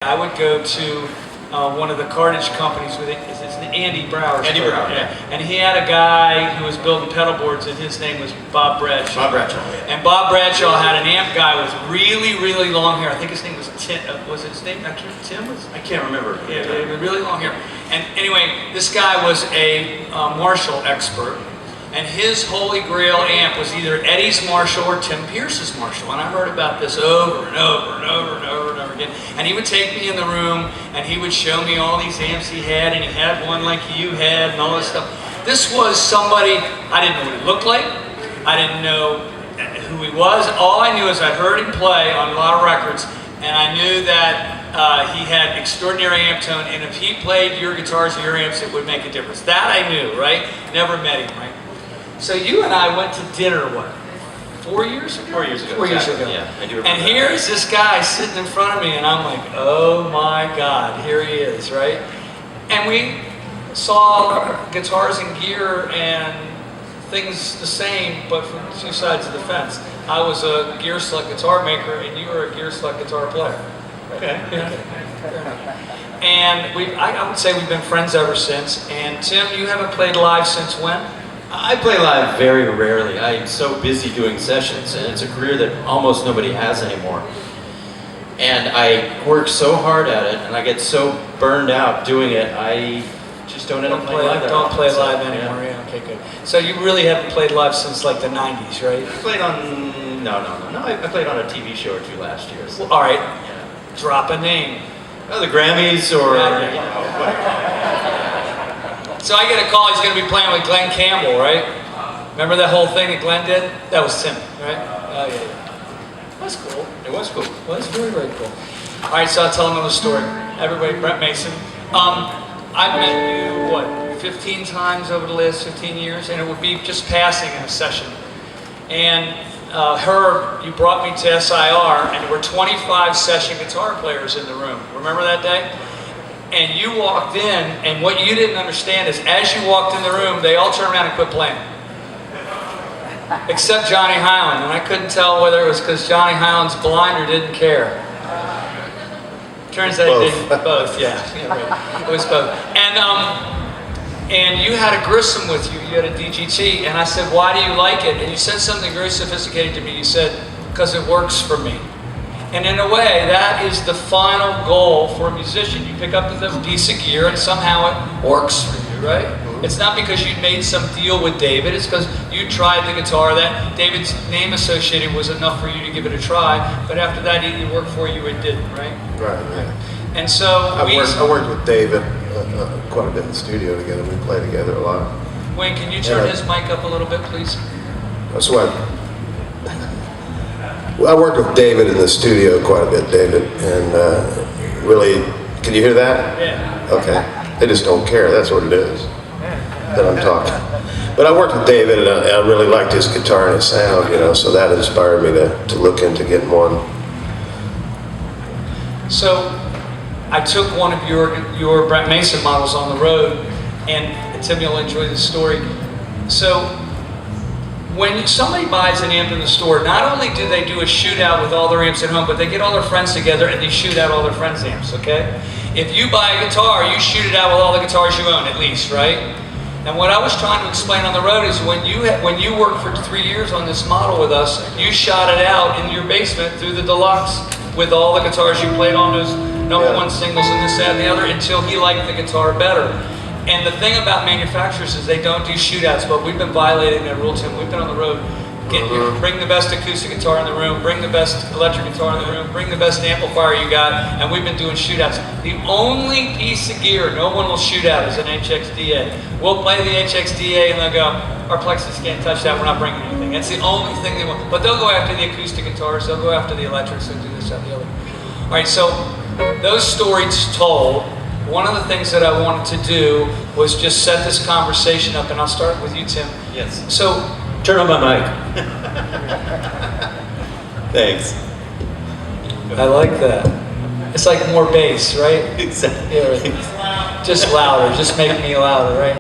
I would go to one of the cartage companies with it's Andy Brower. Andy Brower, yeah. And he had a guy who was building pedal boards, and his name was Bob Bradshaw. Bob Bradshaw. And Bob Bradshaw had an amp guy with really, really long hair. I think his name was Tim. Was it his name? Tim? I can't remember. Yeah, really long hair. And anyway, this guy was a Marshall expert. And his holy grail amp was either Eddie's Marshall or Tim Pierce's Marshall. And I heard about this over and over and over and over and over again. And he would take me in the room and he would show me all these amps he had, and he had one like you had and all this stuff. This was somebody, I didn't know what he looked like. I didn't know who he was. All I knew is I'd heard him play on a lot of records, and I knew that he had extraordinary amp tone, and if he played your guitars or your amps, it would make a difference. That I knew, right? Never met him, right? So you and I went to dinner, what, 4 years ago? 4 years ago. 4 years ago. Yeah, I do remember. And here's this guy sitting in front of me, and I'm like, oh my God, here he is, right? And we saw guitars and gear and things the same, but from two sides of the fence. I was a gear select guitar maker, and you were a gear select guitar player. Okay. Yeah. And I would say we've been friends ever since. And Tim, you haven't played live since when? I play live very rarely. I'm so busy doing sessions, and it's a career that almost nobody has anymore. And I work so hard at it, and I get so burned out doing it, I just don't end up playing live. Don't play live anymore, yeah, okay, good. So you really haven't played live since like the 90s, right? I played on, no, I played on a TV show or two last year. So. Well, all right, Yeah. drop a name. Oh, the Grammys or, whatever. So I get a call, he's going to be playing with Glenn Campbell, right? Remember that whole thing that Glenn did? That was Tim, right? Oh, yeah. That's cool. It was cool. Well, that's very, very cool. All right, so I'll tell another story. Everybody, Brent Mason. I've met you, what, 15 times over the last 15 years, and it would be just passing in a session. And Herb, you brought me to SIR, and there were 25 session guitar players in the room. Remember that day? And you walked in, and what you didn't understand is as you walked in the room, they all turned around and quit playing. Except Johnny Highland, and I couldn't tell whether it was because Johnny Highland's blind or didn't care. Turns out he did both, yeah right. It was both. And you had a Grissom with you, you had a DGT, and I said, why do you like it? And you said something very sophisticated to me. You said, because it works for me. And in a way, that is the final goal for a musician. You pick up the decent gear and somehow it works for you, right? It's not because you made some deal with David, it's because you tried the guitar that David's name associated was enough for you to give it a try, but after that it either worked for you or it didn't, right? Right, yeah. And so I worked with David quite a bit in the studio together. We play together a lot. Wayne, can you turn his mic up a little bit, please? That's why. I worked with David in the studio quite a bit, David, and really, can you hear that? Yeah. Okay. They just don't care, that's what it is, that I'm talking. But I worked with David, and I really liked his guitar and his sound, you know, so that inspired me to look into getting one. So, I took one of your Brent Mason models on the road, and Tim, you'll enjoy this story. So, when somebody buys an amp in the store, not only do they do a shootout with all their amps at home, but they get all their friends together and they shoot out all their friends' amps, okay? If you buy a guitar, you shoot it out with all the guitars you own, at least, right? And what I was trying to explain on the road is when you worked for 3 years on this model with us, you shot it out in your basement through the deluxe with all the guitars you played on those number one singles and this, that, and the other until he liked the guitar better. And the thing about manufacturers is they don't do shootouts, but we've been violating that rule, Tim. We've been on the road. Bring the best acoustic guitar in the room, bring the best electric guitar in the room, bring the best amplifier you got, and we've been doing shootouts. The only piece of gear no one will shoot out is an HXDA. We'll play the HXDA and they'll go, our Plexus can't touch that, we're not bringing anything. That's the only thing they want. But they'll go after the acoustic guitars, they'll go after the electrics, they'll do this, that, and the other. All right, so those stories told, one of the things that I wanted to do was just set this conversation up, and I'll start with you, Tim. Yes. So, turn on my mic. Thanks. I like that. It's like more bass, right? Exactly. Yeah, right. Just louder, just make me louder, right?